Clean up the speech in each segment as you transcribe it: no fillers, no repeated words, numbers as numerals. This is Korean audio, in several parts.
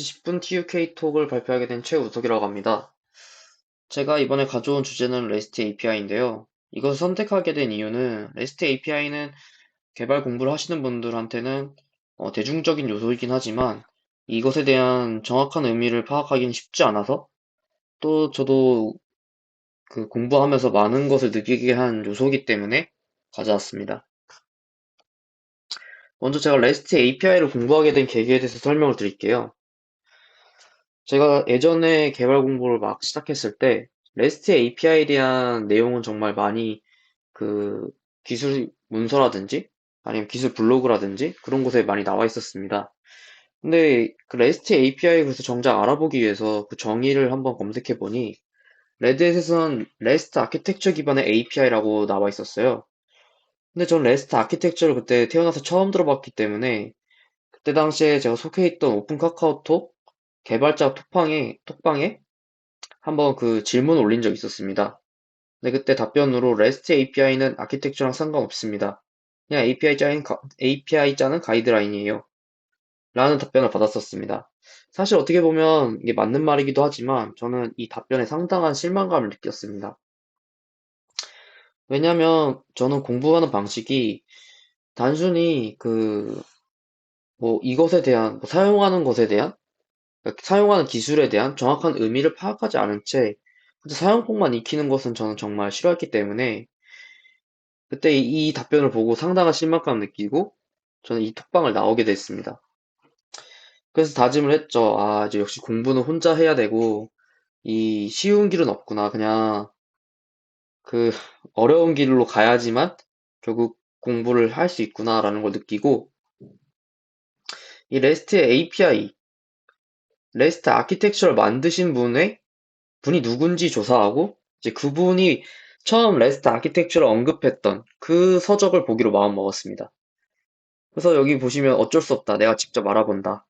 10분 TUK 톡을 발표하게 된 최우석이라고 합니다. 제가 이번에 가져온 주제는 REST API인데요. 이것을 선택하게 된 이유는 REST API는 개발 공부를 하시는 분들한테는 대중적인 요소이긴 하지만 이것에 대한 정확한 의미를 파악하기는 쉽지 않아서 또 저도 그 공부하면서 많은 것을 느끼게 한 요소이기 때문에 가져왔습니다. 먼저 제가 REST API를 공부하게 된 계기에 대해서 설명을 드릴게요. 제가 예전에 개발 공부를 막 시작했을 때 REST API에 대한 내용은 정말 많이 그 기술 문서라든지 아니면 기술 블로그라든지 그런 곳에 많이 나와 있었습니다. 근데 그 REST API에 대해서 정작 알아보기 위해서 그 정의를 한번 검색해 보니 레드햇에서는 REST 아키텍처 기반의 API라고 나와 있었어요. 근데 전 REST 아키텍처를 그때 태어나서 처음 들어봤기 때문에 그때 당시에 제가 속해 있던 오픈 카카오톡 개발자 톡방에 한번 그 질문을 올린 적이 있었습니다. 근데 그때 답변으로 REST API는 아키텍처랑 상관없습니다. 그냥 API 짜는 가이드라인이에요. 라는 답변을 받았었습니다. 사실 어떻게 보면 이게 맞는 말이기도 하지만 저는 이 답변에 상당한 실망감을 느꼈습니다. 왜냐면 저는 공부하는 방식이 단순히 뭐 이것에 대한, 뭐 사용하는 것에 대한, 그러니까 사용하는 기술에 대한 정확한 의미를 파악하지 않은 채 그저 사용법만 익히는 것은 저는 정말 싫어했기 때문에 그때 이 답변을 보고 상당한 실망감을 느끼고 저는 이 톡방을 나오게 됐습니다. 그래서 다짐을 했죠. 아, 이제 역시 공부는 혼자 해야 되고 이 쉬운 길은 없구나. 그냥 그 어려운 길로 가야지만 결국 공부를 할 수 있구나라는 걸 느끼고 이 REST의 API, REST 아키텍처를 만드신 분이 누군지 조사하고 이제 그분이 처음 REST 아키텍처를 언급했던 그 서적을 보기로 마음먹었습니다. 그래서 여기 보시면 어쩔 수 없다. 내가 직접 알아본다.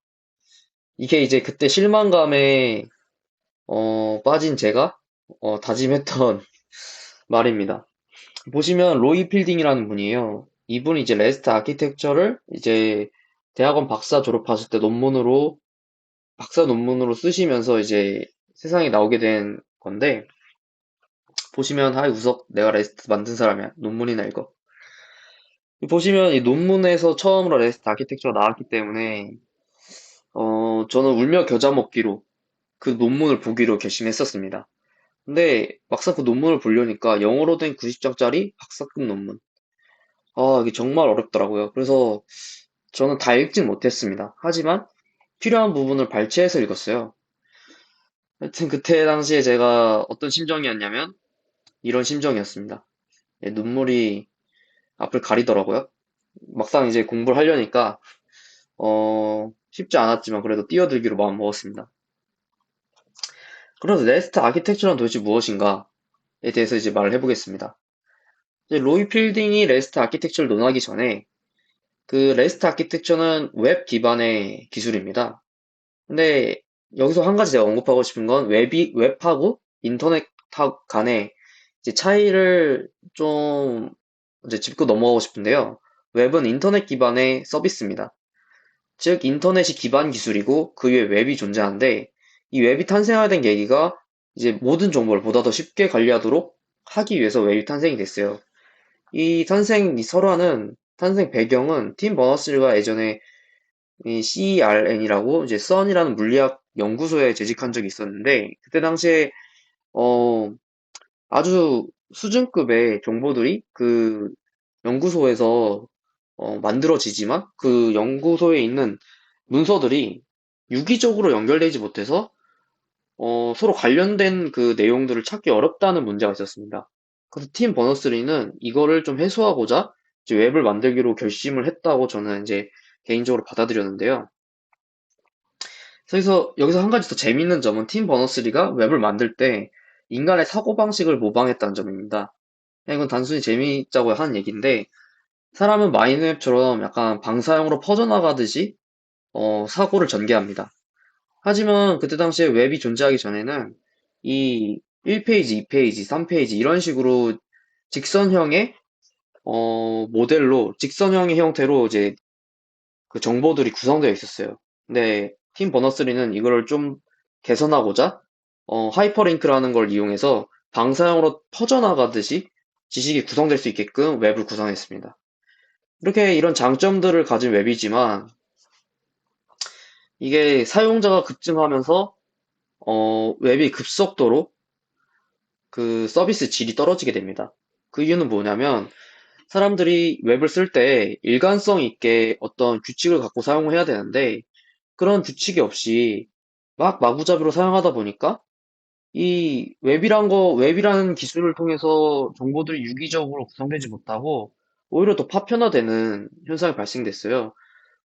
이게 이제 그때 실망감에 빠진 제가 다짐했던 말입니다. 보시면 로이 필딩이라는 분이에요. 이분이 이제 레스트 아키텍처를 이제 대학원 박사 졸업하실 때 박사 논문으로 쓰시면서 이제 세상에 나오게 된 건데 보시면 하이 우석 내가 레스트 만든 사람이야. 논문이나 읽어. 보시면 이 논문에서 처음으로 레스트 아키텍처가 나왔기 때문에 저는 울며 겨자 먹기로 그 논문을 보기로 결심했었습니다. 근데 막상 그 논문을 보려니까 영어로 된 90장짜리 박사급 논문. 아, 이게 정말 어렵더라고요. 그래서 저는 다 읽진 못했습니다. 하지만 필요한 부분을 발췌해서 읽었어요. 하여튼 그때 당시에 제가 어떤 심정이었냐면 이런 심정이었습니다. 눈물이 앞을 가리더라고요. 막상 이제 공부를 하려니까 쉽지 않았지만 그래도 뛰어들기로 마음 먹었습니다. 그래서 레스트 아키텍처는 도대체 무엇인가에 대해서 이제 말을 해보겠습니다. 이제 로이 필딩이 레스트 아키텍처를 논하기 전에 그 레스트 아키텍처는 웹 기반의 기술입니다. 근데 여기서 한 가지 제가 언급하고 싶은 건 웹하고 인터넷 간의 이제 차이를 좀 이제 짚고 넘어가고 싶은데요. 웹은 인터넷 기반의 서비스입니다. 즉, 인터넷이 기반 기술이고 그 위에 웹이 존재하는데 이 웹이 탄생하게 된 계기가 이제 모든 정보를 보다 더 쉽게 관리하도록 하기 위해서 웹이 탄생이 됐어요. 이 설화는 탄생 배경은 팀 버너스가 예전에 이 CERN이라고 이제 썬이라는 물리학 연구소에 재직한 적이 있었는데 그때 당시에 어 아주 수준급의 정보들이 그 연구소에서 만들어지지만 그 연구소에 있는 문서들이 유기적으로 연결되지 못해서 서로 관련된 그 내용들을 찾기 어렵다는 문제가 있었습니다. 그래서 팀 버너스리는 이거를 좀 해소하고자 이제 웹을 만들기로 결심을 했다고 저는 이제 개인적으로 받아들였는데요. 그래서 여기서 한 가지 더 재미있는 점은 팀 버너스리가 웹을 만들 때 인간의 사고방식을 모방했다는 점입니다. 그냥 이건 단순히 재미있자고 하는 얘기인데 사람은 마인웹처럼 약간 방사형으로 퍼져나가듯이 사고를 전개합니다. 하지만 그때 당시에 웹이 존재하기 전에는 이 1페이지, 2페이지, 3페이지 이런 식으로 직선형의 직선형의 형태로 이제 그 정보들이 구성되어 있었어요. 근데 팀 버너3는 이거를 좀 개선하고자 하이퍼링크라는 걸 이용해서 방사형으로 퍼져나가듯이 지식이 구성될 수 있게끔 웹을 구성했습니다. 이렇게 이런 장점들을 가진 웹이지만 이게 사용자가 급증하면서 웹이 급속도로 그 서비스 질이 떨어지게 됩니다. 그 이유는 뭐냐면 사람들이 웹을 쓸 때 일관성 있게 어떤 규칙을 갖고 사용을 해야 되는데 그런 규칙이 없이 막 마구잡이로 사용하다 보니까 이 웹이라는 기술을 통해서 정보들이 유기적으로 구성되지 못하고 오히려 더 파편화되는 현상이 발생됐어요.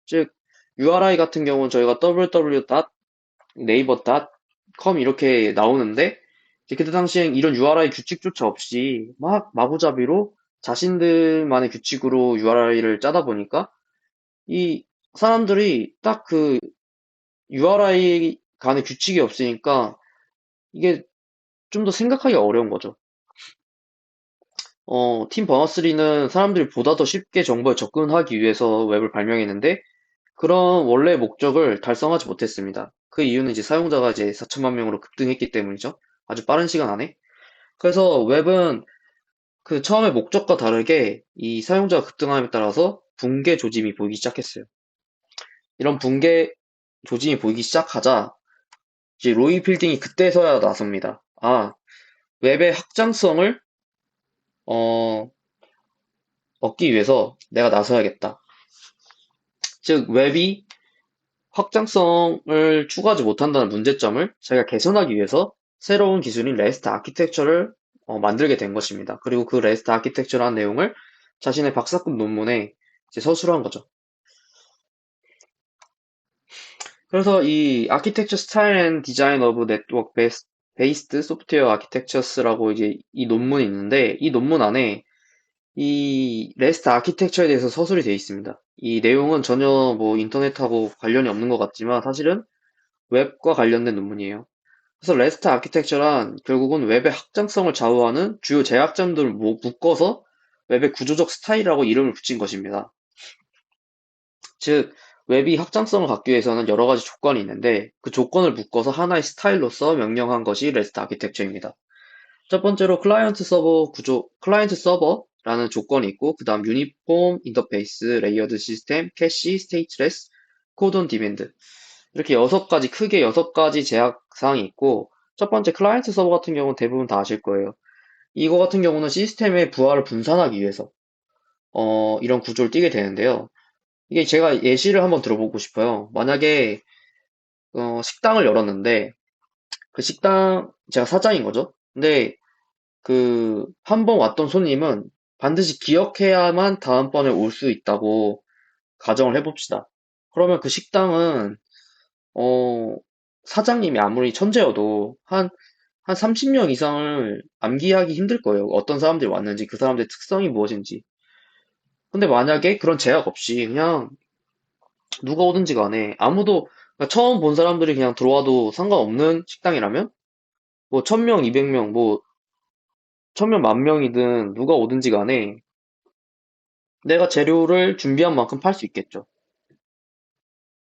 즉, URI 같은 경우는 저희가 www.naver.com 이렇게 나오는데 이제 그때 당시엔 이런 URI 규칙조차 없이 막 마구잡이로 자신들만의 규칙으로 URI를 짜다 보니까 이 사람들이 딱 그 URI 간의 규칙이 없으니까 이게 좀 더 생각하기 어려운 거죠. 팀 버너3는 사람들이 보다 더 쉽게 정보에 접근하기 위해서 웹을 발명했는데 그런 원래 목적을 달성하지 못했습니다. 그 이유는 이제 사용자가 이제 4천만 명으로 급등했기 때문이죠. 아주 빠른 시간 안에. 그래서 웹은 그 처음에 목적과 다르게 이 사용자가 급등함에 따라서 붕괴 조짐이 보이기 시작했어요. 이런 붕괴 조짐이 보이기 시작하자 이제 로이 필딩이 그때서야 나섭니다. 아, 웹의 확장성을 어, 얻기 위해서 내가 나서야겠다. 즉 웹이 확장성을 추구하지 못한다는 문제점을 자기가 개선하기 위해서 새로운 기술인 REST 아키텍처를 만들게 된 것입니다. 그리고 그 REST 아키텍처라는 내용을 자신의 박사급 논문에 이제 서술한 거죠. 그래서 이 Architecture Style and Design of Network Based Software Architectures라고 이제 이 논문이 있는데 이 논문 안에 이 REST 아키텍처에 대해서 서술이 되어 있습니다. 이 내용은 전혀 뭐 인터넷하고 관련이 없는 것 같지만 사실은 웹과 관련된 논문이에요. 그래서 REST 아키텍처란 결국은 웹의 확장성을 좌우하는 주요 제약점들을 묶어서 웹의 구조적 스타일이라고 이름을 붙인 것입니다. 즉, 웹이 확장성을 갖기 위해서는 여러 가지 조건이 있는데 그 조건을 묶어서 하나의 스타일로서 명령한 것이 REST 아키텍처입니다. 첫 번째로 클라이언트 서버라는 조건이 있고, 그 다음 유니폼 인터페이스, 레이어드 시스템, 캐시, 스테이트레스, 코드 온 디맨드. 이렇게 크게 여섯 가지 제약 사항이 있고, 첫 번째 클라이언트 서버 같은 경우는 대부분 다 아실 거예요. 이거 같은 경우는 시스템의 부하를 분산하기 위해서, 이런 구조를 띠게 되는데요. 이게 제가 예시를 한번 들어보고 싶어요. 만약에, 식당을 열었는데, 그 식당, 제가 사장인 거죠. 근데 한 번 왔던 손님은 반드시 기억해야만 다음번에 올 수 있다고 가정을 해봅시다. 그러면 그 식당은, 어, 사장님이 아무리 천재여도 한 30명 이상을 암기하기 힘들 거예요. 어떤 사람들이 왔는지, 그 사람들의 특성이 무엇인지. 근데 만약에 그런 제약 없이 그냥 누가 오든지 간에 그러니까 처음 본 사람들이 그냥 들어와도 상관없는 식당이라면, 뭐 1000명, 200명, 뭐 1000명, 10,000명이든 누가 오든지 간에 내가 재료를 준비한 만큼 팔 수 있겠죠.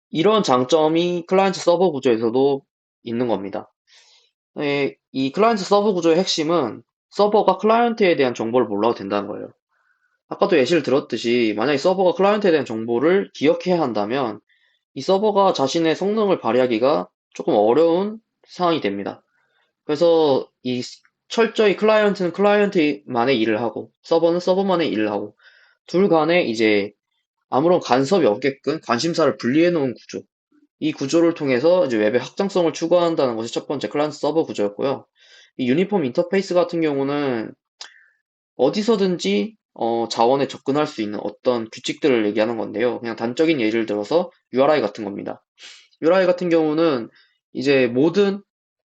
이런 장점이 클라이언트 서버 구조에서도 있는 겁니다. 이 클라이언트 서버 구조의 핵심은 서버가 클라이언트에 대한 정보를 몰라도 된다는 거예요. 아까도 예시를 들었듯이 만약에 서버가 클라이언트에 대한 정보를 기억해야 한다면 이 서버가 자신의 성능을 발휘하기가 조금 어려운 상황이 됩니다. 그래서 철저히 클라이언트는 클라이언트만의 일을 하고 서버는 서버만의 일을 하고 둘 간에 이제 아무런 간섭이 없게끔 관심사를 분리해 놓은 구조. 이 구조를 통해서 이제 웹의 확장성을 추구한다는 것이 첫 번째 클라이언트 서버 구조였고요. 이 유니폼 인터페이스 같은 경우는 어디서든지 자원에 접근할 수 있는 어떤 규칙들을 얘기하는 건데요. 그냥 단적인 예를 들어서 URI 같은 겁니다. URI 같은 경우는 이제 모든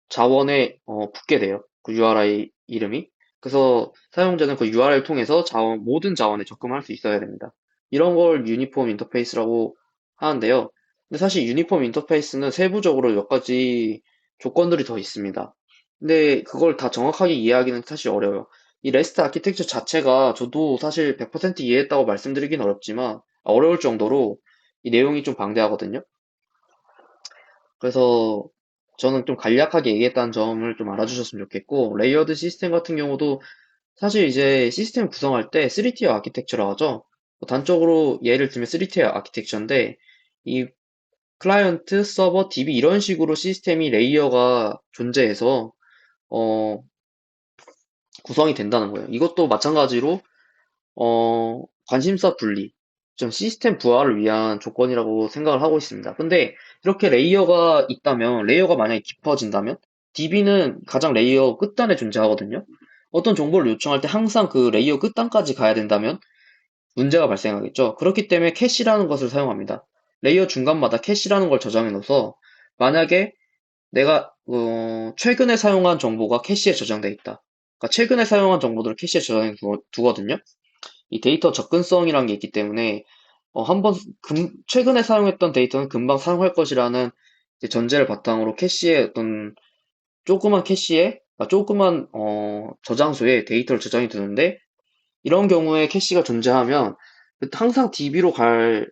자원에 붙게 돼요. 그 URI 이름이. 그래서 사용자는 그 URI를 통해서 모든 자원에 접근할 수 있어야 됩니다. 이런 걸 유니폼 인터페이스라고 하는데요. 근데 사실 유니폼 인터페이스는 세부적으로 몇 가지 조건들이 더 있습니다. 근데 그걸 다 정확하게 이해하기는 사실 어려워요. 이 REST 아키텍처 자체가 저도 사실 100% 이해했다고 말씀드리긴 어렵지만 어려울 정도로 이 내용이 좀 방대하거든요. 그래서 저는 좀 간략하게 얘기했다는 점을 좀 알아주셨으면 좋겠고, 레이어드 시스템 같은 경우도 사실 이제 시스템 구성할 때 3티어 아키텍처라고 하죠. 뭐 단적으로 예를 들면 3티어 아키텍처인데, 이 클라이언트, 서버, DB 이런 식으로 시스템이 레이어가 존재해서 어, 구성이 된다는 거예요. 이것도 마찬가지로 관심사 분리, 좀 시스템 부활을 위한 조건이라고 생각을 하고 있습니다. 근데 이렇게 레이어가 있다면, 레이어가 만약에 깊어진다면, DB는 가장 레이어 끝단에 존재하거든요. 어떤 정보를 요청할 때 항상 그 레이어 끝단까지 가야 된다면 문제가 발생하겠죠. 그렇기 때문에 캐시라는 것을 사용합니다. 레이어 중간마다 캐시라는 걸 저장해 놓아서 만약에 내가 최근에 사용한 정보가 캐시에 저장돼 있다. 그러니까 최근에 사용한 정보들을 캐시에 저장해 두거든요. 이 데이터 접근성이라는 게 있기 때문에 한번 최근에 사용했던 데이터는 금방 사용할 것이라는 이제 전제를 바탕으로 캐시에 어떤 조그만 캐시에 조그만 저장소에 데이터를 저장해 두는데 이런 경우에 캐시가 존재하면 항상 DB로 갈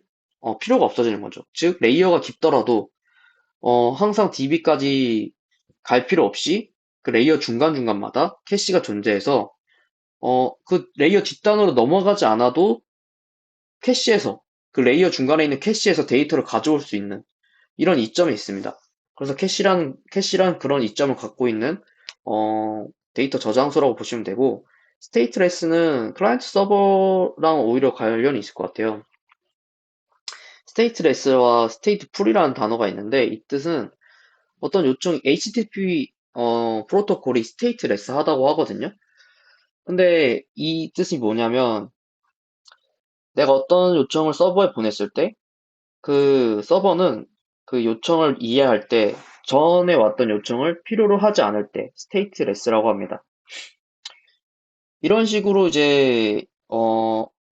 필요가 없어지는 거죠. 즉 레이어가 깊더라도 항상 DB까지 갈 필요 없이 그 레이어 중간중간마다 캐시가 존재해서 그 레이어 뒷단으로 넘어가지 않아도 캐시에서 그 레이어 중간에 있는 캐시에서 데이터를 가져올 수 있는 이런 이점이 있습니다. 그래서 캐시란 그런 이점을 갖고 있는 데이터 저장소라고 보시면 되고 스테이트레스는 클라이언트 서버랑 오히려 관련이 있을 것 같아요. 스테이트레스와 스테이트풀이라는 단어가 있는데 이 뜻은 어떤 요청 HTTP 프로토콜이 스테이트레스 하다고 하거든요. 근데 이 뜻이 뭐냐면 내가 어떤 요청을 서버에 보냈을 때 그 서버는 그 요청을 이해할 때 전에 왔던 요청을 필요로 하지 않을 때 스테이트레스라고 합니다. 이런 식으로 이제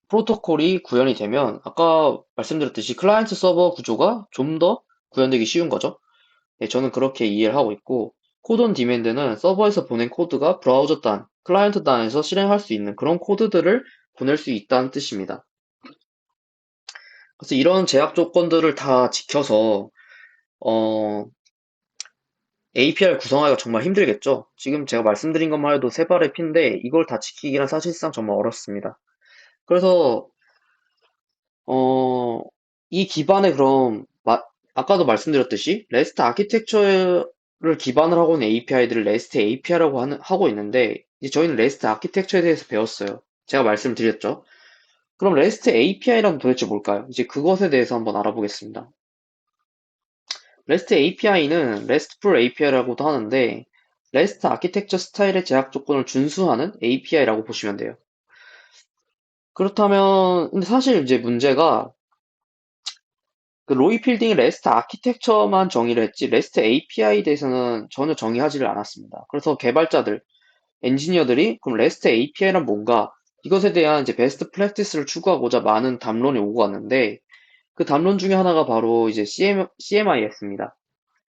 프로토콜이 구현이 되면 아까 말씀드렸듯이 클라이언트 서버 구조가 좀 더 구현되기 쉬운 거죠. 네, 저는 그렇게 이해를 하고 있고 코드 온 디맨드는 서버에서 보낸 코드가 브라우저 단, 클라이언트 단에서 실행할 수 있는 그런 코드들을 보낼 수 있다는 뜻입니다. 그래서 이런 제약 조건들을 다 지켜서 어, API를 구성하기가 정말 힘들겠죠. 지금 제가 말씀드린 것만 해도 세 발의 피인데 이걸 다 지키기란 사실상 정말 어렵습니다. 그래서 어, 이 기반에 그럼 아까도 말씀드렸듯이 레스트 아키텍처를 기반으로 하고 있는 API들을 레스트 API라고 하고 있는데 이제 저희는 레스트 아키텍처에 대해서 배웠어요. 제가 말씀을 드렸죠. 그럼 레스트 API란 도대체 뭘까요? 이제 그것에 대해서 한번 알아보겠습니다. REST API는 RESTful API라고도 하는데 REST 아키텍처 스타일의 제약 조건을 준수하는 API라고 보시면 돼요. 그렇다면 근데 사실 이제 문제가 그 로이 필딩이 REST 아키텍처만 정의를 했지 REST API에 대해서는 전혀 정의하지를 않았습니다. 그래서 개발자들, 엔지니어들이 그럼 REST API란 뭔가 이것에 대한 이제 베스트 프랙티스를 추구하고자 많은 담론이 오고 갔는데 그 담론 중에 하나가 바로 이제 CMIS입니다.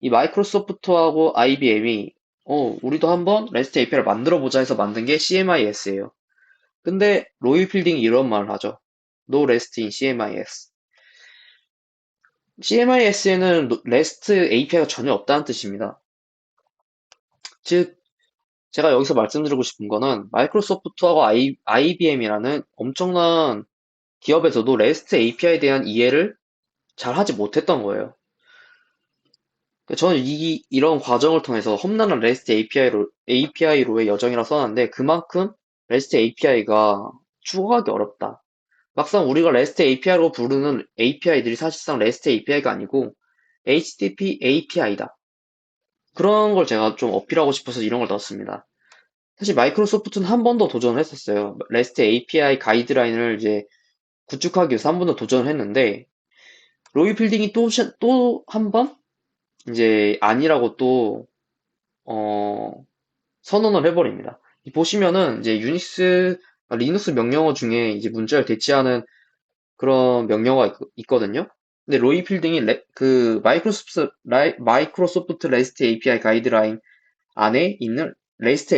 이 마이크로소프트하고 IBM이 우리도 한번 REST API를 만들어 보자 해서 만든 게 CMIS예요. 근데 로이 필딩이 이런 말을 하죠. No REST in CMIS. CMIS에는 REST API가 전혀 없다는 뜻입니다. 즉 제가 여기서 말씀드리고 싶은 거는 마이크로소프트하고 IBM이라는 엄청난 기업에서도 REST API에 대한 이해를 잘 하지 못했던 거예요. 저는 이런 과정을 통해서 험난한 REST API로의 여정이라 써놨는데 그만큼 REST API가 추가하기 어렵다. 막상 우리가 REST API라고 부르는 API들이 사실상 REST API가 아니고 HTTP API다. 그런 걸 제가 좀 어필하고 싶어서 이런 걸 넣었습니다. 사실 마이크로소프트는 한 번 더 도전을 했었어요. REST API 가이드라인을 이제 구축하기 위해서 한 번 더 도전을 했는데 로이 필딩이 또 한 번 이제 아니라고 또 어, 선언을 해버립니다. 보시면은 이제 리눅스 명령어 중에 이제 문자를 대체하는 그런 명령어가 있거든요. 근데 로이 필딩이 그 마이크로소프트 REST API 가이드라인 안에 있는 REST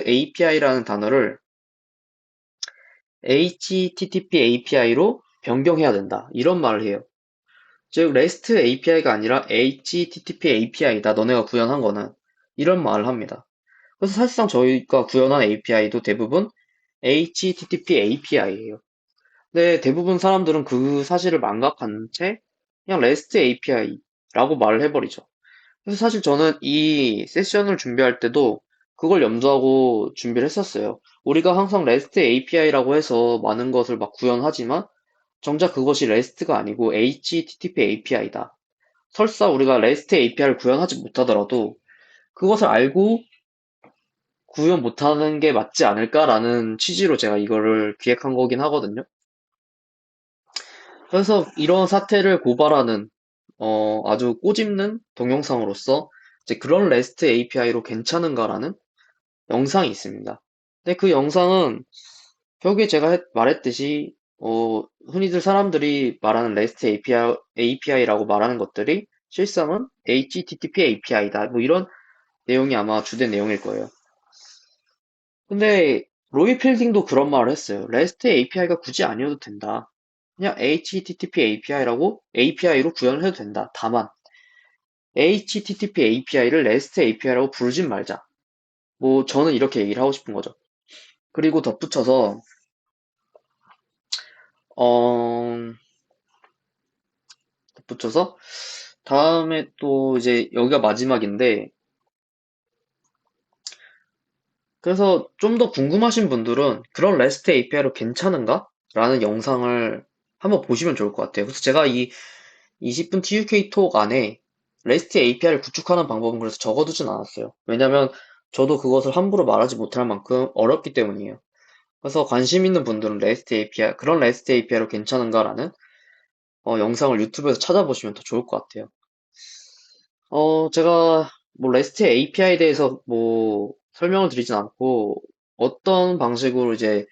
API라는 단어를 HTTP API로 변경해야 된다. 이런 말을 해요. 즉, REST API가 아니라 HTTP API다. 너네가 구현한 거는. 이런 말을 합니다. 그래서 사실상 저희가 구현한 API도 대부분 HTTP API예요. 근데 대부분 사람들은 그 사실을 망각한 채 그냥 REST API라고 말을 해버리죠. 그래서 사실 저는 이 세션을 준비할 때도 그걸 염두하고 준비를 했었어요. 우리가 항상 REST API라고 해서 많은 것을 막 구현하지만 정작 그것이 REST가 아니고 HTTP API다. 설사 우리가 REST API를 구현하지 못하더라도 그것을 알고 구현 못하는 게 맞지 않을까라는 취지로 제가 이거를 기획한 거긴 하거든요. 그래서 이런 사태를 고발하는 아주 꼬집는 동영상으로서 이제 그런 REST API로 괜찮은가라는 영상이 있습니다. 근데 그 영상은 결국에 제가 말했듯이 흔히들 사람들이 말하는 REST API라고 말하는 것들이 실상은 HTTP API다. 뭐 이런 내용이 아마 주된 내용일 거예요. 근데 로이 필딩도 그런 말을 했어요. REST API가 굳이 아니어도 된다. 그냥 HTTP API로 구현을 해도 된다. 다만 HTTP API를 REST API라고 부르진 말자. 뭐 저는 이렇게 얘기를 하고 싶은 거죠. 그리고 어, 덧붙여서 다음에 또 이제 여기가 마지막인데 그래서 좀 더 궁금하신 분들은 그런 REST API로 괜찮은가? 라는 영상을 한번 보시면 좋을 것 같아요. 그래서 제가 이 20분 TUK 톡 안에 REST API를 구축하는 방법은 그래서 적어두진 않았어요. 왜냐면 저도 그것을 함부로 말하지 못할 만큼 어렵기 때문이에요. 그래서 관심 있는 분들은 REST API, 그런 REST API로 괜찮은가라는 영상을 유튜브에서 찾아보시면 더 좋을 것 같아요. 제가 뭐 REST API에 대해서 뭐 설명을 드리진 않고 어떤 방식으로 이제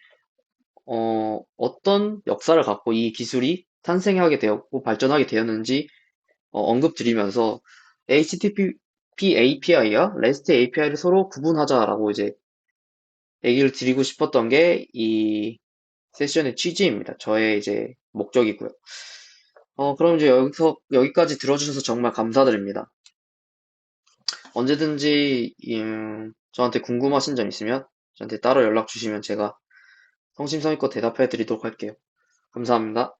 어떤 역사를 갖고 이 기술이 탄생하게 되었고 발전하게 되었는지 언급드리면서 HTTP API와 REST API를 서로 구분하자라고 이제 얘기를 드리고 싶었던 게 이 세션의 취지입니다. 저의 이제 목적이고요. 그럼 이제 여기까지 들어주셔서 정말 감사드립니다. 언제든지 저한테 궁금하신 점 있으면 저한테 따로 연락 주시면 제가 성심성의껏 대답해 드리도록 할게요. 감사합니다.